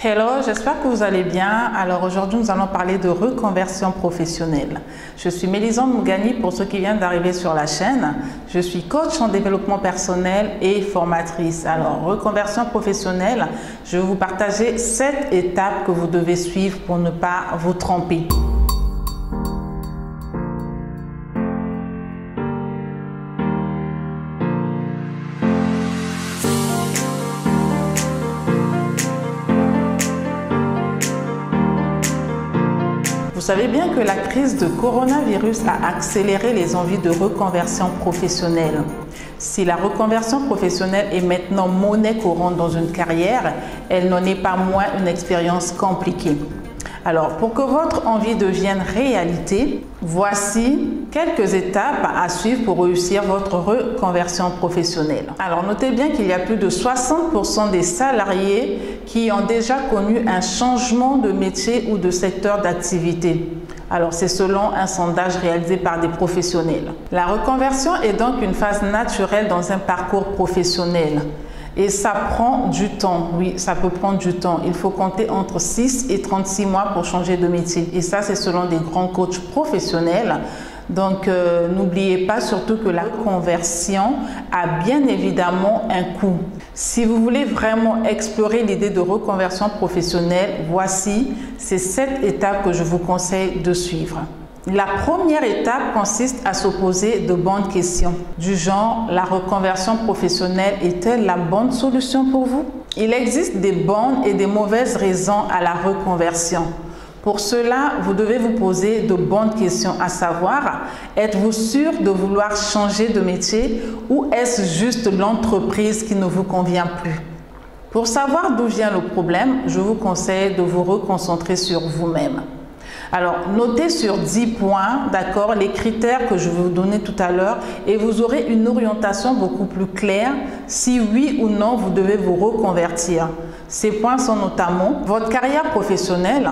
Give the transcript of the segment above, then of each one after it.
Hello, j'espère que vous allez bien. Alors aujourd'hui, nous allons parler de reconversion professionnelle. Je suis Mélisande Mougani pour ceux qui viennent d'arriver sur la chaîne. Je suis coach en développement personnel et formatrice. Alors, reconversion professionnelle, je vais vous partager 7 étapes que vous devez suivre pour ne pas vous tromper. Vous savez bien que la crise de coronavirus a accéléré les envies de reconversion professionnelle. Si la reconversion professionnelle est maintenant monnaie courante dans une carrière, elle n'en est pas moins une expérience compliquée. Alors, pour que votre envie devienne réalité, voici quelques étapes à suivre pour réussir votre reconversion professionnelle. Alors, notez bien qu'il y a plus de 60% des salariés qui ont déjà connu un changement de métier ou de secteur d'activité. Alors, c'est selon un sondage réalisé par des professionnels. La reconversion est donc une phase naturelle dans un parcours professionnel. Et ça prend du temps, oui, ça peut prendre du temps. Il faut compter entre 6 et 36 mois pour changer de métier. Et ça, c'est selon des grands coachs professionnels. Donc, n'oubliez pas surtout que la reconversion a bien évidemment un coût. Si vous voulez vraiment explorer l'idée de reconversion professionnelle, voici ces 7 étapes que je vous conseille de suivre. La première étape consiste à se poser de bonnes questions, du genre la reconversion professionnelle est-elle la bonne solution pour vous? Il existe des bonnes et des mauvaises raisons à la reconversion. Pour cela, vous devez vous poser de bonnes questions, à savoir, êtes-vous sûr de vouloir changer de métier ou est-ce juste l'entreprise qui ne vous convient plus? Pour savoir d'où vient le problème, je vous conseille de vous reconcentrer sur vous-même. Alors, notez sur 10 points, d'accord, les critères que je vais vous donner tout à l'heure et vous aurez une orientation beaucoup plus claire si oui ou non vous devez vous reconvertir. Ces points sont notamment votre carrière professionnelle,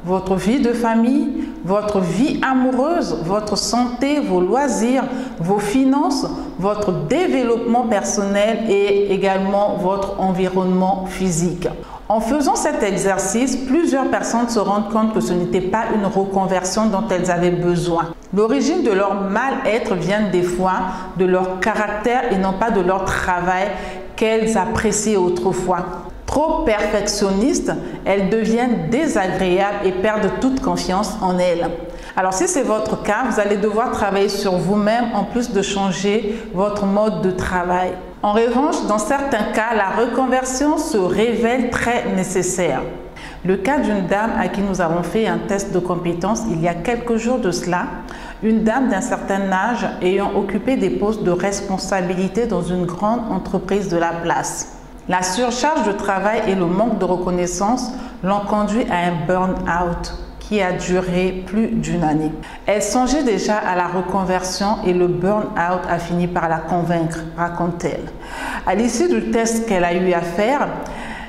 votre vie de famille, votre vie amoureuse, votre santé, vos loisirs, vos finances, votre développement personnel et également votre environnement physique. En faisant cet exercice, plusieurs personnes se rendent compte que ce n'était pas une reconversion dont elles avaient besoin. L'origine de leur mal-être vient des fois de leur caractère et non pas de leur travail qu'elles appréciaient autrefois. Trop perfectionnistes, elles deviennent désagréables et perdent toute confiance en elles. Alors si c'est votre cas, vous allez devoir travailler sur vous-même en plus de changer votre mode de travail. En revanche, dans certains cas, la reconversion se révèle très nécessaire. Le cas d'une dame à qui nous avons fait un test de compétences il y a quelques jours de cela, une dame d'un certain âge ayant occupé des postes de responsabilité dans une grande entreprise de la place. La surcharge de travail et le manque de reconnaissance l'ont conduit à un burn-out qui a duré plus d'une année. Elle songeait déjà à la reconversion et le burn-out a fini par la convaincre, raconte-t-elle. À l'issue du test qu'elle a eu à faire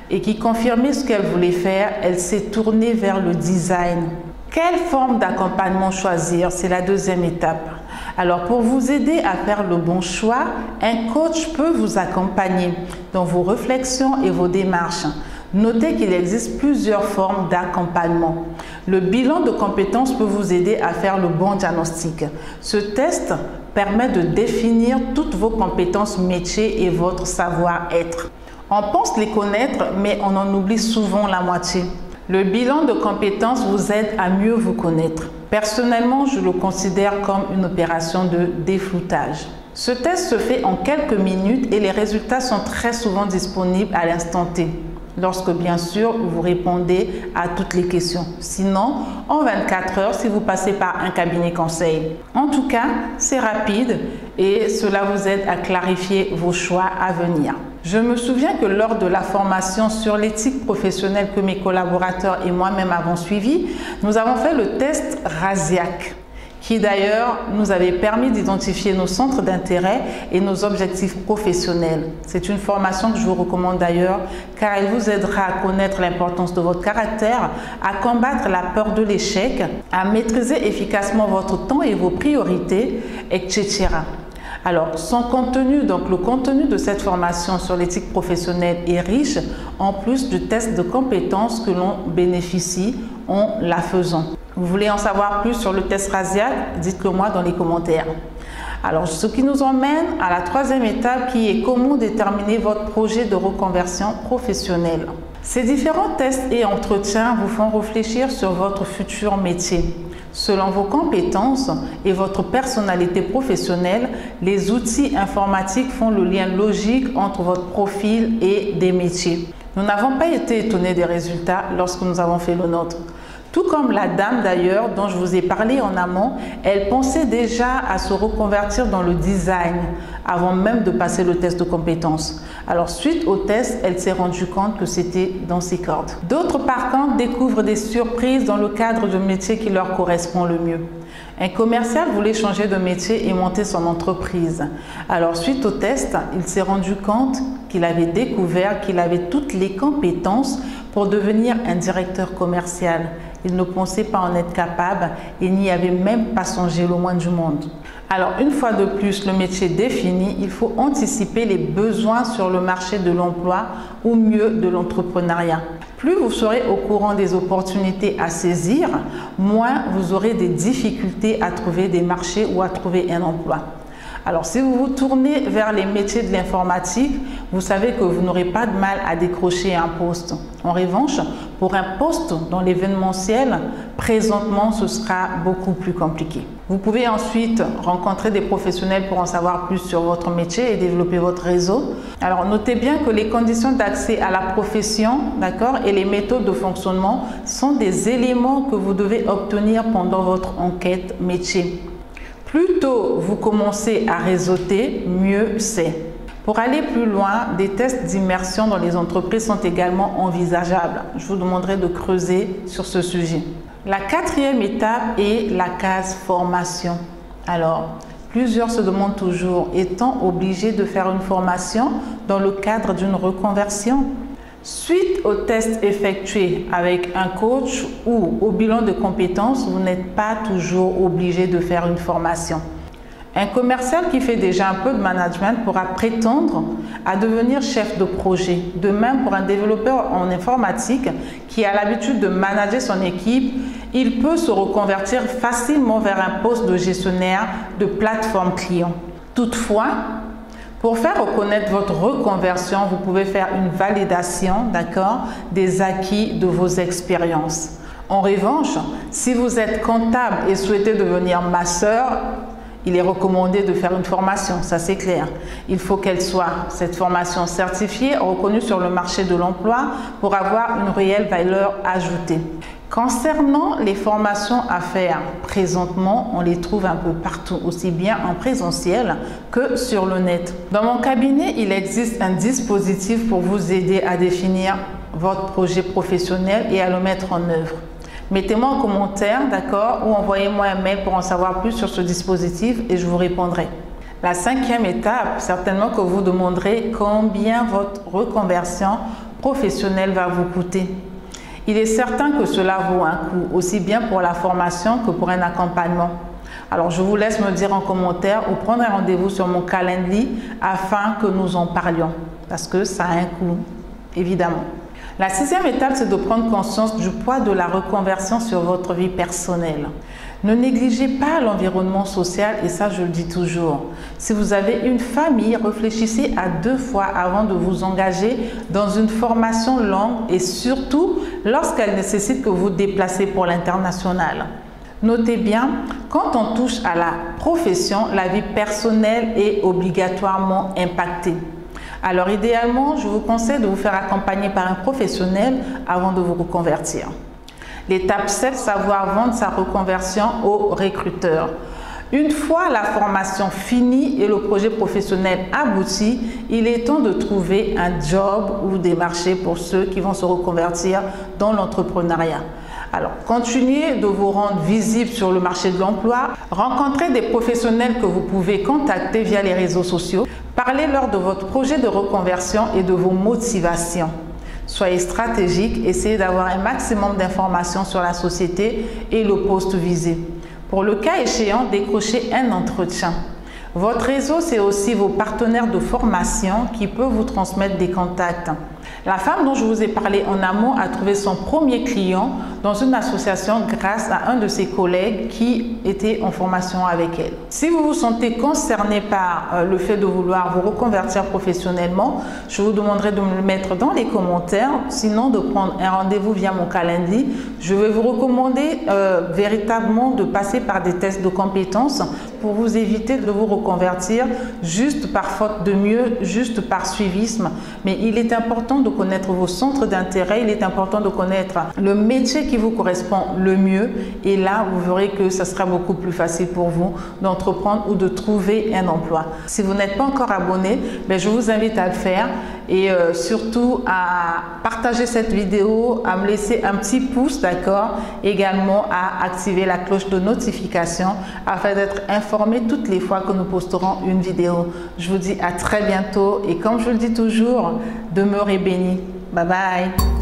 et qui confirmait ce qu'elle voulait faire, elle s'est tournée vers le design. Quelle forme d'accompagnement choisir? C'est la deuxième étape. Alors, pour vous aider à faire le bon choix, un coach peut vous accompagner dans vos réflexions et vos démarches. Notez qu'il existe plusieurs formes d'accompagnement. Le bilan de compétences peut vous aider à faire le bon diagnostic. Ce test permet de définir toutes vos compétences métiers et votre savoir-être. On pense les connaître, mais on en oublie souvent la moitié. Le bilan de compétences vous aide à mieux vous connaître. Personnellement, je le considère comme une opération de défloutage. Ce test se fait en quelques minutes et les résultats sont très souvent disponibles à l'instant T. Lorsque, bien sûr, vous répondez à toutes les questions. Sinon, en 24 heures, si vous passez par un cabinet conseil. En tout cas, c'est rapide et cela vous aide à clarifier vos choix à venir. Je me souviens que lors de la formation sur l'éthique professionnelle que mes collaborateurs et moi-même avons suivi, nous avons fait le test RASIAC, qui d'ailleurs nous avait permis d'identifier nos centres d'intérêt et nos objectifs professionnels. C'est une formation que je vous recommande d'ailleurs car elle vous aidera à connaître l'importance de votre caractère, à combattre la peur de l'échec, à maîtriser efficacement votre temps et vos priorités, etc. Alors, son contenu, donc le contenu de cette formation sur l'éthique professionnelle est riche, en plus du test de compétences que l'on bénéficie en la faisant. Vous voulez en savoir plus sur le test Rasiac? Dites-le moi dans les commentaires. Alors, ce qui nous emmène à la troisième étape qui est comment déterminer votre projet de reconversion professionnelle. Ces différents tests et entretiens vous font réfléchir sur votre futur métier. Selon vos compétences et votre personnalité professionnelle, les outils informatiques font le lien logique entre votre profil et des métiers. Nous n'avons pas été étonnés des résultats lorsque nous avons fait le nôtre. Tout comme la dame d'ailleurs dont je vous ai parlé en amont, elle pensait déjà à se reconvertir dans le design avant même de passer le test de compétences. Alors suite au test, elle s'est rendue compte que c'était dans ses cordes. D'autres par contre découvrent des surprises dans le cadre du métier qui leur correspond le mieux. Un commercial voulait changer de métier et monter son entreprise. Alors suite au test, il s'est rendu compte qu'il avait découvert qu'il avait toutes les compétences pour devenir un directeur commercial. Il ne pensait pas en être capable et n'y avait même pas songé le moins du monde. Alors, une fois de plus, le métier défini, il faut anticiper les besoins sur le marché de l'emploi ou mieux de l'entrepreneuriat. Plus vous serez au courant des opportunités à saisir, moins vous aurez des difficultés à trouver des marchés ou à trouver un emploi. Alors, si vous vous tournez vers les métiers de l'informatique, vous savez que vous n'aurez pas de mal à décrocher un poste. En revanche, pour un poste dans l'événementiel, présentement, ce sera beaucoup plus compliqué. Vous pouvez ensuite rencontrer des professionnels pour en savoir plus sur votre métier et développer votre réseau. Alors, notez bien que les conditions d'accès à la profession, d'accord, et les méthodes de fonctionnement sont des éléments que vous devez obtenir pendant votre enquête métier. Plus tôt vous commencez à réseauter, mieux c'est. Pour aller plus loin, des tests d'immersion dans les entreprises sont également envisageables. Je vous demanderai de creuser sur ce sujet. La quatrième étape est la case formation. Alors, plusieurs se demandent toujours, est-on obligé de faire une formation dans le cadre d'une reconversion? Suite au test effectué avec un coach ou au bilan de compétences, vous n'êtes pas toujours obligé de faire une formation. Un commercial qui fait déjà un peu de management pourra prétendre à devenir chef de projet. De même, pour un développeur en informatique qui a l'habitude de manager son équipe, il peut se reconvertir facilement vers un poste de gestionnaire de plateforme client. Toutefois, pour faire reconnaître votre reconversion, vous pouvez faire une validation, d'accord, des acquis de vos expériences. En revanche, si vous êtes comptable et souhaitez devenir masseur, il est recommandé de faire une formation, ça c'est clair. Il faut qu'elle soit, cette formation certifiée, reconnue sur le marché de l'emploi pour avoir une réelle valeur ajoutée. Concernant les formations à faire présentement, on les trouve un peu partout, aussi bien en présentiel que sur le net. Dans mon cabinet, il existe un dispositif pour vous aider à définir votre projet professionnel et à le mettre en œuvre. Mettez-moi en commentaire, d'accord, ou envoyez-moi un mail pour en savoir plus sur ce dispositif et je vous répondrai. La cinquième étape, certainement que vous demanderez combien votre reconversion professionnelle va vous coûter. Il est certain que cela vaut un coût, aussi bien pour la formation que pour un accompagnement. Alors, je vous laisse me dire en commentaire ou prendre un rendez-vous sur mon calendrier afin que nous en parlions, parce que ça a un coût, évidemment. La sixième étape, c'est de prendre conscience du poids de la reconversion sur votre vie personnelle. Ne négligez pas l'environnement social et ça, je le dis toujours. Si vous avez une famille, réfléchissez à 2 fois avant de vous engager dans une formation longue et surtout lorsqu'elle nécessite que vous déplacez pour l'international. Notez bien, quand on touche à la profession, la vie personnelle est obligatoirement impactée. Alors idéalement, je vous conseille de vous faire accompagner par un professionnel avant de vous reconvertir. L'étape 7, savoir vendre sa reconversion au recruteur. Une fois la formation finie et le projet professionnel abouti, il est temps de trouver un job ou des marchés pour ceux qui vont se reconvertir dans l'entrepreneuriat. Alors, continuez de vous rendre visible sur le marché de l'emploi, rencontrez des professionnels que vous pouvez contacter via les réseaux sociaux, parlez-leur de votre projet de reconversion et de vos motivations. Soyez stratégique, essayez d'avoir un maximum d'informations sur la société et le poste visé. Pour le cas échéant, décrochez un entretien. Votre réseau, c'est aussi vos partenaires de formation qui peuvent vous transmettre des contacts. La femme dont je vous ai parlé en amont a trouvé son premier client dans une association grâce à un de ses collègues qui était en formation avec elle. Si vous vous sentez concerné par le fait de vouloir vous reconvertir professionnellement, je vous demanderai de me le mettre dans les commentaires, sinon de prendre un rendez-vous via mon calendrier. Je vais vous recommander véritablement de passer par des tests de compétences pour vous éviter de vous reconvertir juste par faute de mieux, juste par suivisme. Mais il est important de connaître vos centres d'intérêt, il est important de connaître le métier qui vous correspond le mieux et là vous verrez que ce sera beaucoup plus facile pour vous d'entreprendre ou de trouver un emploi. Si vous n'êtes pas encore abonné, je vous invite à le faire et surtout à partager cette vidéo, à me laisser un petit pouce, d'accord, également à activer la cloche de notification afin d'être informé toutes les fois que nous posterons une vidéo. Je vous dis à très bientôt et comme je le dis toujours, demeurez bénis. Bye bye.